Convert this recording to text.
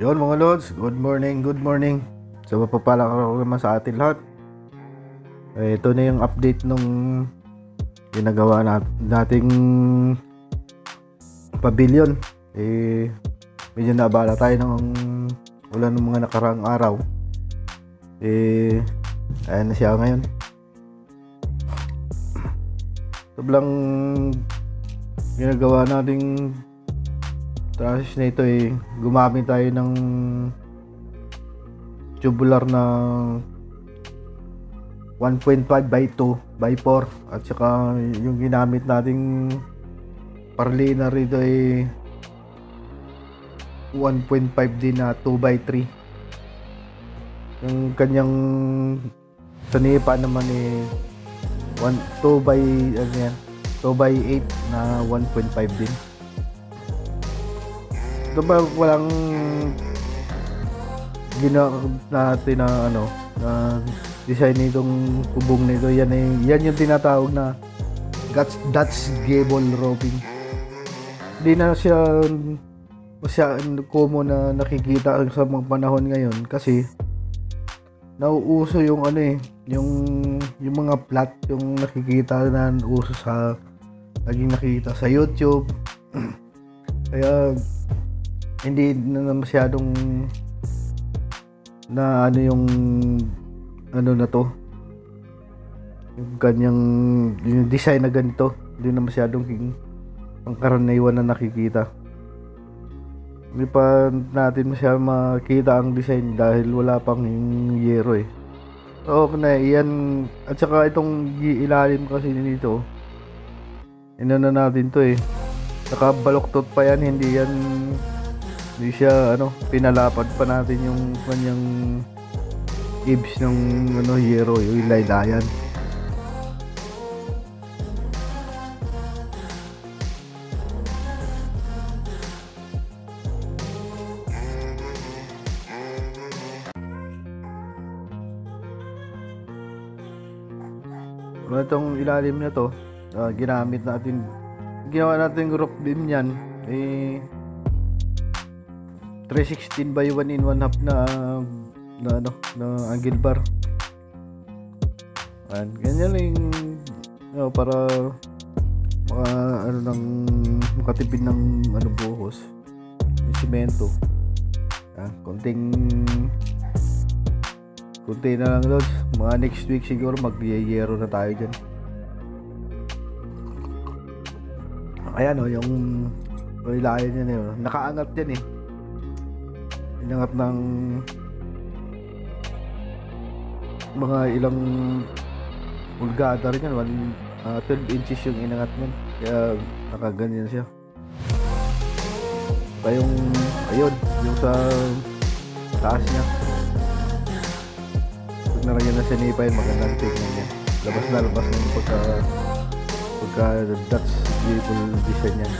Yon mga lods, good morning, good morning. So mapagpalang araw naman sa atin lahat. Ito na yung update nung ginagawa nating pavilion. Medyo naabala tayo ng ulan ng mga nakaraang araw. Ayan na siya ngayon. Sobrang ginagawa nating process na ito gumamit tayo ng tubular na 1.5 by 2 by 4 at saka yung ginamit nating parlina rito 1.5 din na 2 by 3. Yung kanyang sanipa naman 2 by 2 by 8 na 1.5 din. Ito ba walang ginawa natin na na design nitong bubong nito, yan yung tinatawag na Dutch gable roofing. Hindi na siya common na nakikita sa mga panahon ngayon kasi nauuso yung yung mga flat yung nakikita na uso sa naging nakikita sa YouTube. Kaya hindi na masyadong na yung na to, yung kanyang yung design na ganito, hindi na masyadong pangkaraniwan na nakikita. Hindi pa natin masyadong makita ang design dahil wala pang yung yero So na yan, at saka itong ilalim kasi nito na natin to nakabaluktot pa yan, hindi siya pinalapad pa natin yung kanyang ibs ng yero, yung laylayan. Itong ilalim na to, ginawa natin roof beam niyan 316 by 1 in 1 half na angle bar. Ganyan lang para makatipid ng buhos yung simento. Konti na lang lods, mga next week siguro mag-yero na tayo dyan. Ayan yung ilayan niya nakaangat yan inangat ng mga ilang pulgada rin yan, 12 inches yung inangat niyan, kaya nakaganyan siya. Ayun yung sa taas niya, pag naragyan na sinipay, magandang tignan niya, labas na labas ng pagka Dutch gable design yan.